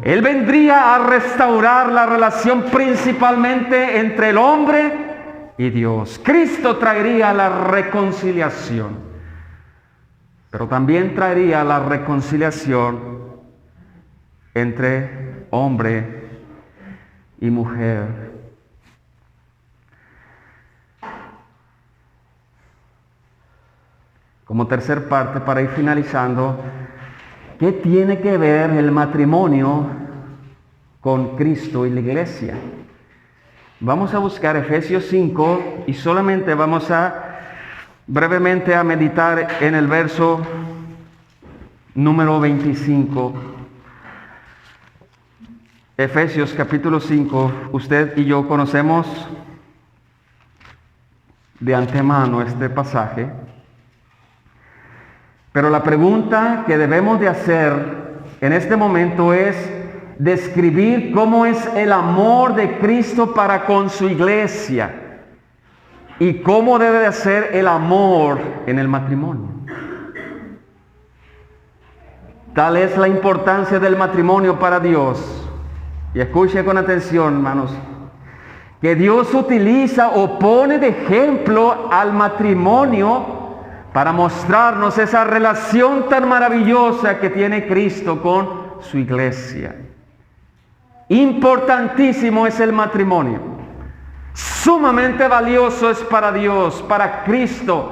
Él vendría a restaurar la relación principalmente entre el hombre y Dios. Cristo traería la reconciliación, pero también traería la reconciliación entre hombre y mujer. Como tercer parte, para ir finalizando, ¿qué tiene que ver el matrimonio con Cristo y la iglesia? Vamos a buscar Efesios 5 y solamente vamos a brevemente a meditar en el verso número 25. Efesios capítulo 5, usted y yo conocemos de antemano este pasaje, pero la pregunta que debemos de hacer en este momento es describir cómo es el amor de Cristo para con su iglesia y cómo debe de ser el amor en el matrimonio. Tal es la importancia del matrimonio para Dios. Y escuche con atención, hermanos, que Dios utiliza o pone de ejemplo al matrimonio para mostrarnos esa relación tan maravillosa que tiene Cristo con su iglesia. Importantísimo es el matrimonio. Sumamente valioso es para Dios, para Cristo.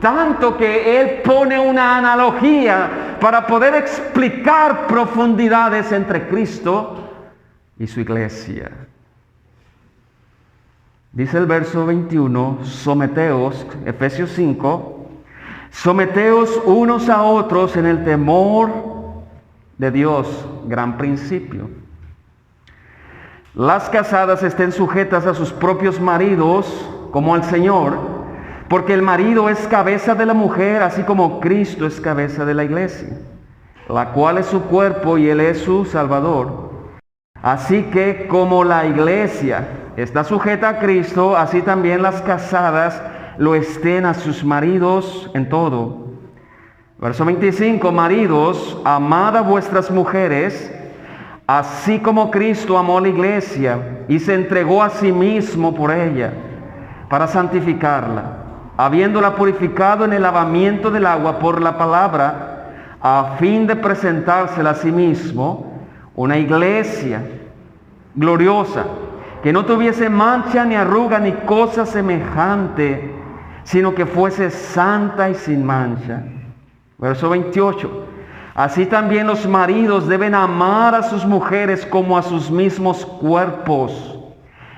Tanto que Él pone una analogía para poder explicar profundidades entre Cristo y su iglesia. Dice el verso 21, someteos, Efesios 5, someteos unos a otros en el temor de Dios, gran principio. Las casadas estén sujetas a sus propios maridos como al Señor, porque el marido es cabeza de la mujer, así como Cristo es cabeza de la iglesia, la cual es su cuerpo y Él es su Salvador. Así que como la iglesia está sujeta a Cristo, así también las casadas lo estén a sus maridos en todo. Verso 25, maridos, amad a vuestras mujeres, así como Cristo amó a la iglesia y se entregó a sí mismo por ella, para santificarla, habiéndola purificado en el lavamiento del agua por la palabra, a fin de presentársela a sí mismo, una iglesia gloriosa, que no tuviese mancha ni arruga ni cosa semejante, sino que fuese santa y sin mancha. Verso 28. Así también los maridos deben amar a sus mujeres como a sus mismos cuerpos.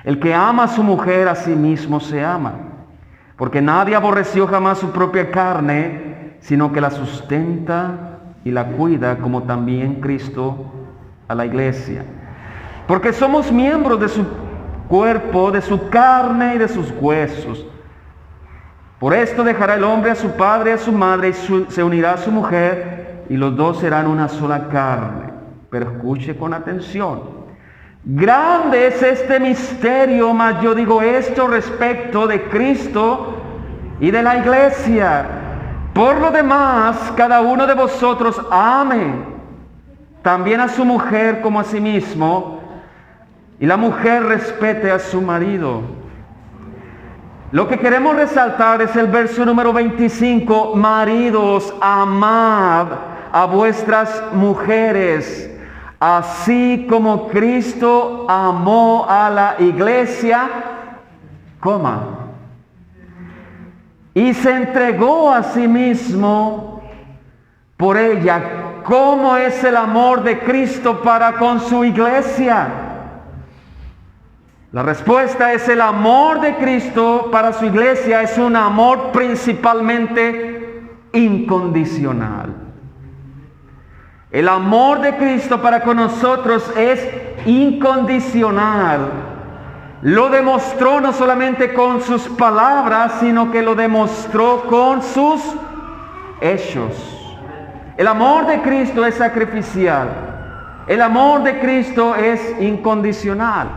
El que ama a su mujer a sí mismo se ama, porque nadie aborreció jamás su propia carne, sino que la sustenta y la cuida, como también Cristo a la iglesia. Porque somos miembros de su cuerpo, de su carne y de sus huesos. Por esto dejará el hombre a su padre y a su madre y se unirá a su mujer, y los dos serán una sola carne. Pero escuche con atención. Grande es este misterio, mas yo digo esto respecto de Cristo y de la iglesia. Por lo demás, cada uno de vosotros ame también a su mujer como a sí mismo, y la mujer respete a su marido. Lo que queremos resaltar es el verso número 25. Maridos, amad a vuestras mujeres, así como Cristo amó a la iglesia, y se entregó a sí mismo por ella. ¿Cómo es el amor de Cristo para con su iglesia? La respuesta es: el amor de Cristo para su iglesia es un amor principalmente incondicional. El amor de Cristo para con nosotros es incondicional. Lo demostró no solamente con sus palabras, sino que lo demostró con sus hechos. El amor de Cristo es sacrificial. El amor de Cristo es incondicional.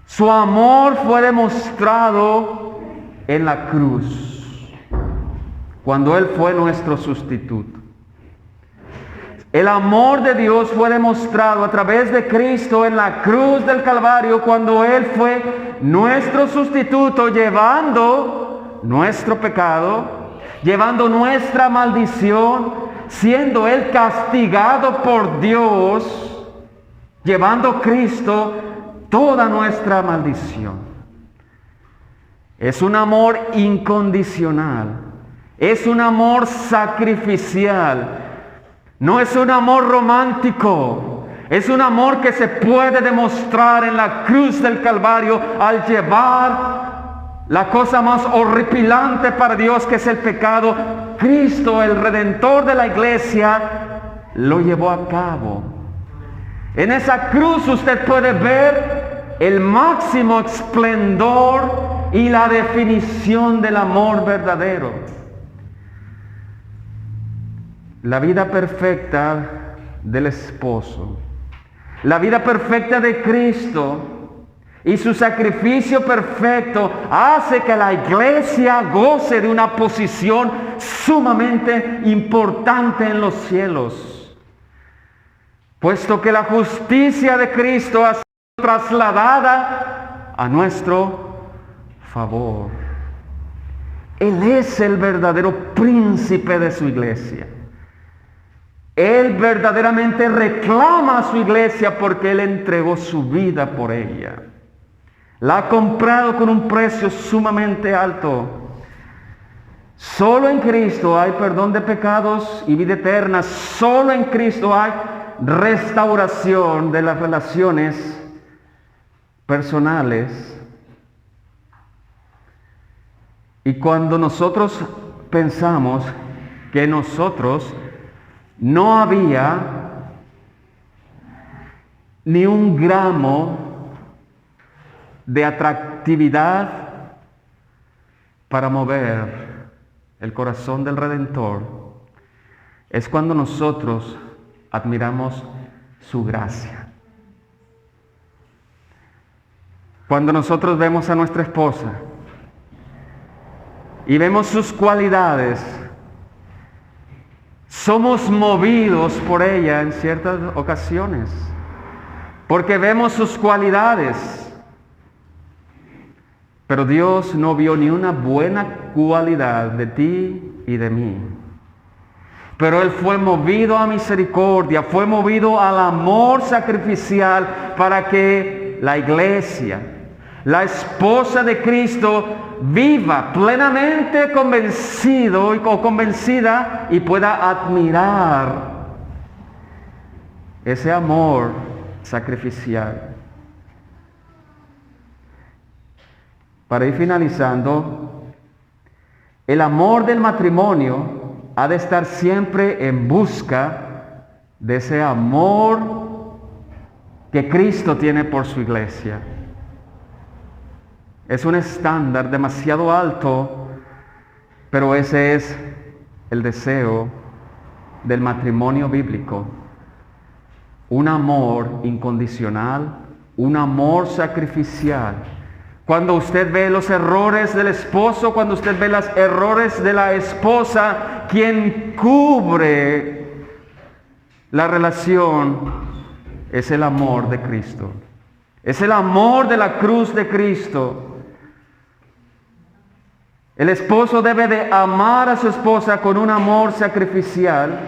Su amor fue demostrado en la cruz, cuando Él fue nuestro sustituto. El amor de Dios fue demostrado a través de Cristo en la cruz del Calvario, cuando Él fue nuestro sustituto, llevando nuestro pecado, llevando nuestra maldición, siendo Él castigado por Dios, llevando Cristo toda nuestra maldición. Es un amor incondicional, es un amor sacrificial. No es un amor romántico, es un amor que se puede demostrar en la cruz del Calvario al llevar la cosa más horripilante para Dios, que es el pecado. Cristo, el Redentor de la iglesia, lo llevó a cabo. En esa cruz usted puede ver el máximo esplendor y la definición del amor verdadero. La vida perfecta del esposo, la vida perfecta de Cristo y su sacrificio perfecto hace que la iglesia goce de una posición sumamente importante en los cielos, puesto que la justicia de Cristo ha sido trasladada a nuestro favor. Él es el verdadero príncipe de su iglesia. Él verdaderamente reclama a su iglesia porque Él entregó su vida por ella. La ha comprado con un precio sumamente alto. Solo en Cristo hay perdón de pecados y vida eterna. Solo en Cristo hay restauración de las relaciones personales. Y cuando nosotros pensamos que nosotros no había ni un gramo de atractividad para mover el corazón del Redentor, es cuando nosotros admiramos su gracia. Cuando nosotros vemos a nuestra esposa y vemos sus cualidades, somos movidos por ella en ciertas ocasiones, porque vemos sus cualidades. Pero Dios no vio ni una buena cualidad de ti y de mí. Pero Él fue movido a misericordia, fue movido al amor sacrificial para que la iglesia, la esposa de Cristo, viva plenamente convencido o convencida y pueda admirar ese amor sacrificial. Para ir finalizando, el amor del matrimonio ha de estar siempre en busca de ese amor que Cristo tiene por su iglesia. Es un estándar demasiado alto, pero ese es el deseo del matrimonio bíblico. Un amor incondicional, un amor sacrificial. Cuando usted ve los errores del esposo, cuando usted ve los errores de la esposa, quien cubre la relación es el amor de Cristo. Es el amor de la cruz de Cristo. El esposo debe de amar a su esposa con un amor sacrificial.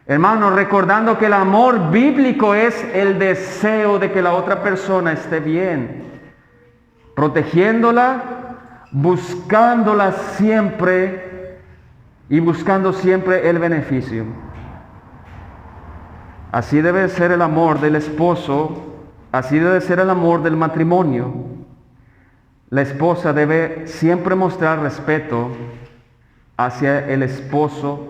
Hermanos, recordando que el amor bíblico es el deseo de que la otra persona esté bien, protegiéndola, buscándola siempre y buscando siempre el beneficio. Así debe ser el amor del esposo, así debe ser el amor del matrimonio. La esposa debe siempre mostrar respeto hacia el esposo,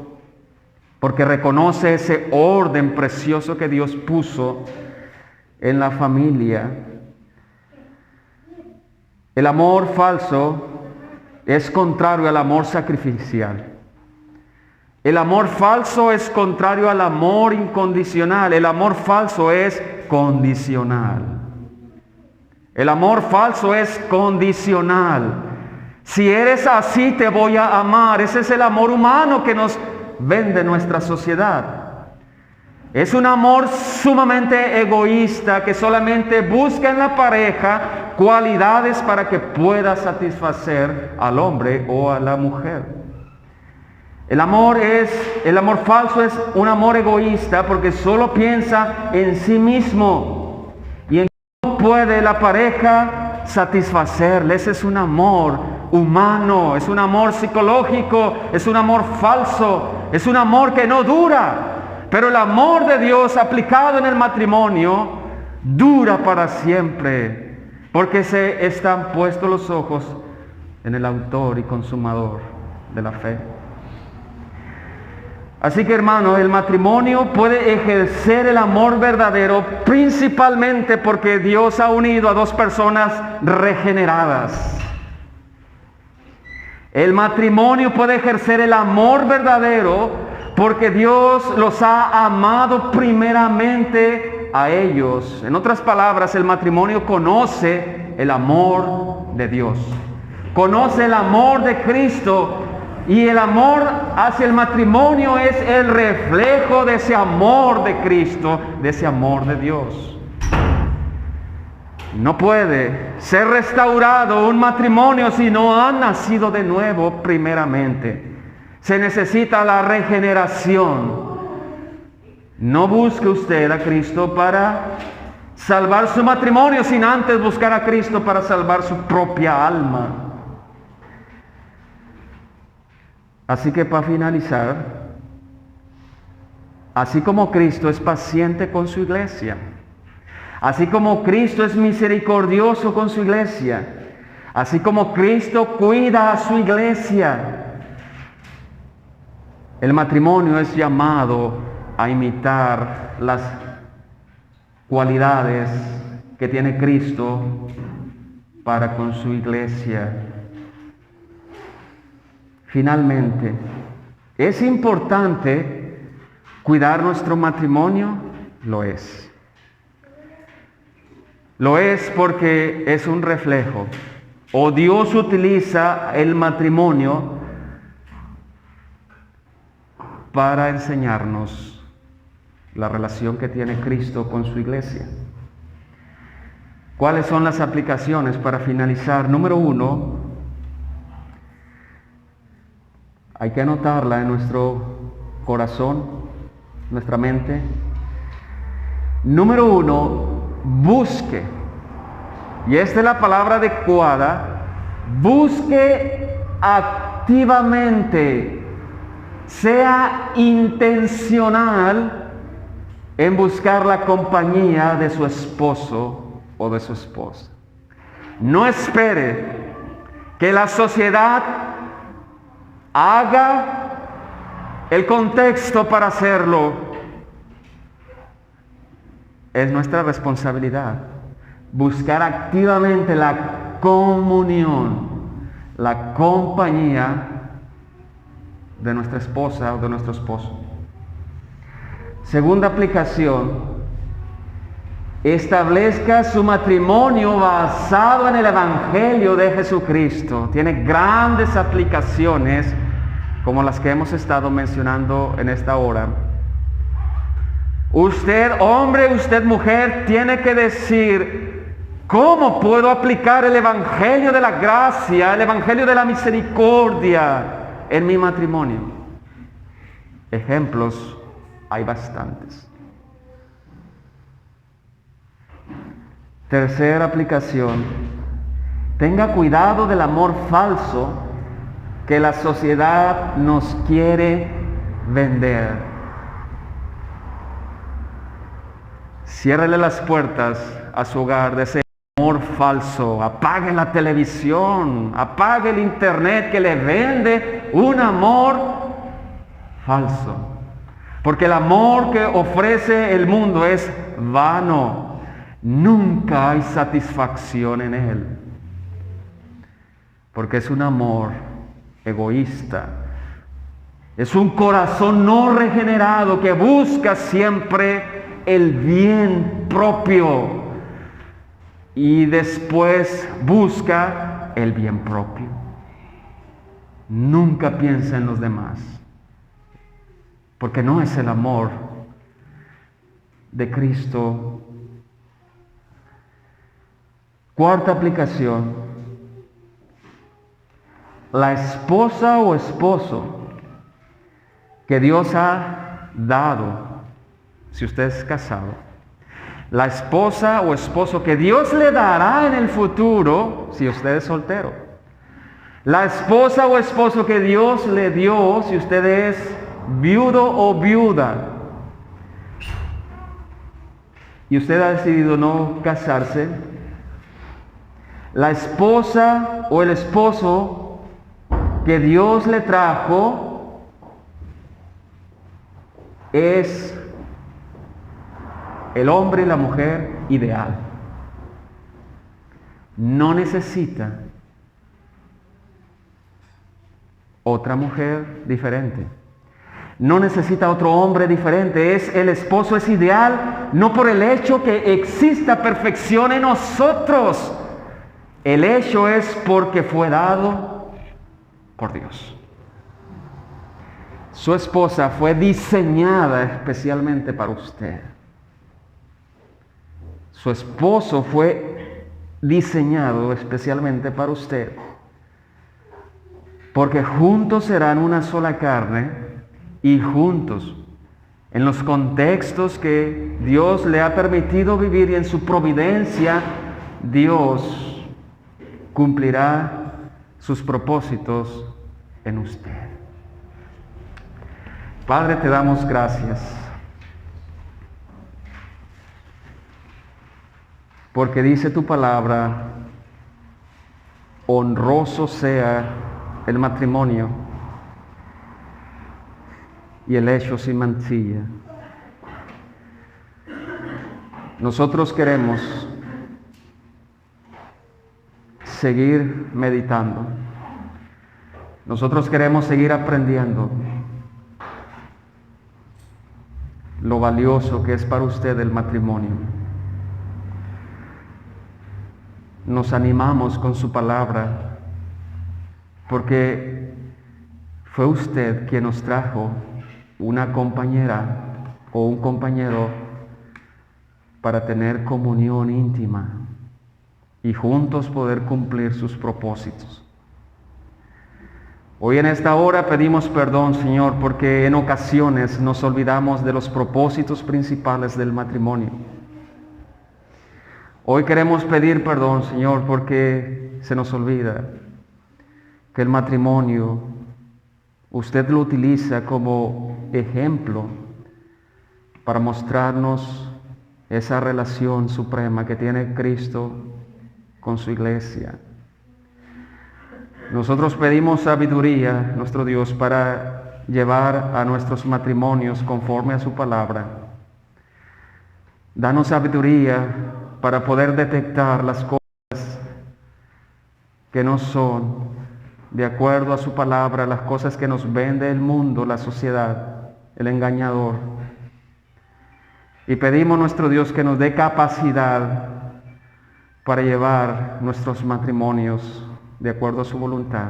porque reconoce ese orden precioso que Dios puso en la familia. El amor falso es contrario al amor sacrificial. El amor falso es contrario al amor incondicional. El amor falso es condicional. El amor falso es condicional. Si eres así, te voy a amar. Ese es el amor humano que nos vende nuestra sociedad. Es un amor sumamente egoísta que solamente busca en la pareja cualidades para que pueda satisfacer al hombre o a la mujer. El amor falso es un amor egoísta porque solo piensa en sí mismo y en cómo puede la pareja satisfacerle. Ese es un amor humano, es un amor psicológico, es un amor falso, es un amor que no dura. Pero el amor de Dios aplicado en el matrimonio dura para siempre, porque se están puestos los ojos en el autor y consumador de la fe. Así que, hermano, el matrimonio puede ejercer el amor verdadero principalmente porque Dios ha unido a dos personas regeneradas. El matrimonio puede ejercer el amor verdadero porque Dios los ha amado primeramente a ellos. En otras palabras, el matrimonio conoce el amor de Dios. Conoce el amor de Cristo. Y el amor hacia el matrimonio es el reflejo de ese amor de Cristo, de ese amor de Dios. No puede ser restaurado un matrimonio si no ha nacido de nuevo primeramente. Se necesita la regeneración. No busque usted a Cristo para salvar su matrimonio sin antes buscar a Cristo para salvar su propia alma. Así que para finalizar, así como Cristo es paciente con su iglesia, así como Cristo es misericordioso con su iglesia, así como Cristo cuida a su iglesia, el matrimonio es llamado a imitar las cualidades que tiene Cristo para con su iglesia. Finalmente, ¿es importante cuidar nuestro matrimonio? Lo es. Lo es porque es un reflejo. O Dios utiliza el matrimonio para enseñarnos la relación que tiene Cristo con su iglesia. ¿Cuáles son las aplicaciones para finalizar? Número 1, hay que anotarla en nuestro corazón, nuestra mente. Número 1, busque. Y esta es la palabra adecuada. Busque activamente. Sea intencional en buscar la compañía de su esposo o de su esposa. No espere que la sociedad haga el contexto para hacerlo. Es nuestra responsabilidad buscar activamente la comunión, la compañía de nuestra esposa o de nuestro esposo. Segunda aplicación, establezca su matrimonio basado en el Evangelio de Jesucristo. Tiene grandes aplicaciones como las que hemos estado mencionando en esta hora. Usted, hombre, usted, mujer, tiene que decir: ¿cómo puedo aplicar el Evangelio de la gracia, el Evangelio de la misericordia en mi matrimonio? Ejemplos hay bastantes. Tercera aplicación: tenga cuidado del amor falso que la sociedad nos quiere vender. Ciérrele las puertas a su hogar de ese amor falso. Apague la televisión, apague el internet que le vende un amor falso. Porque el amor que ofrece el mundo es vano. Nunca hay satisfacción en él. Porque es un amor egoísta. Es un corazón no regenerado que busca siempre el bien propio y después busca el bien propio. Nunca piensa en los demás, porque no es el amor de Cristo. Cuarta aplicación: la esposa o esposo que Dios ha dado, si usted es casado, la esposa o esposo que Dios le dará en el futuro, si usted es soltero, la esposa o esposo que Dios le dio, si usted es viudo o viuda, y usted ha decidido no casarse, la esposa o el esposo que Dios le trajo es el hombre y la mujer ideal. No necesita otra mujer diferente. No necesita otro hombre diferente. El esposo es ideal no por el hecho que exista perfección en nosotros. El hecho es porque fue dado por Dios. Su esposa fue diseñada especialmente para usted. Su esposo fue diseñado especialmente para usted. Porque juntos serán una sola carne y juntos, en los contextos que Dios le ha permitido vivir y en su providencia, Dios cumplirá sus propósitos en usted. Padre, te damos gracias porque dice tu palabra: honroso sea el matrimonio y el hecho sin mancilla. Nosotros queremos seguir meditando. Nosotros queremos seguir aprendiendo lo valioso que es para usted el matrimonio. Nos animamos con su palabra porque fue usted quien nos trajo una compañera o un compañero para tener comunión íntima y juntos poder cumplir sus propósitos. Hoy en esta hora pedimos perdón, Señor, porque en ocasiones nos olvidamos de los propósitos principales del matrimonio. Hoy queremos pedir perdón, Señor, porque se nos olvida que el matrimonio usted lo utiliza como ejemplo para mostrarnos esa relación suprema que tiene Cristo con su iglesia. Nosotros pedimos sabiduría, nuestro Dios, para llevar a nuestros matrimonios conforme a su palabra. Danos sabiduría para poder detectar las cosas que no son de acuerdo a su palabra, las cosas que nos vende el mundo, la sociedad, el engañador. Y pedimos, nuestro Dios, que nos dé capacidad para llevar nuestros matrimonios de acuerdo a su voluntad.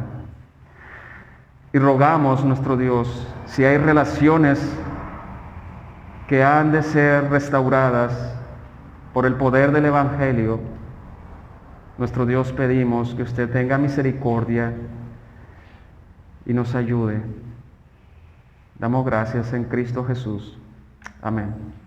Y rogamos, nuestro Dios, si hay relaciones que han de ser restauradas por el poder del Evangelio, nuestro Dios, pedimos que usted tenga misericordia y nos ayude. Damos gracias en Cristo Jesús. Amén.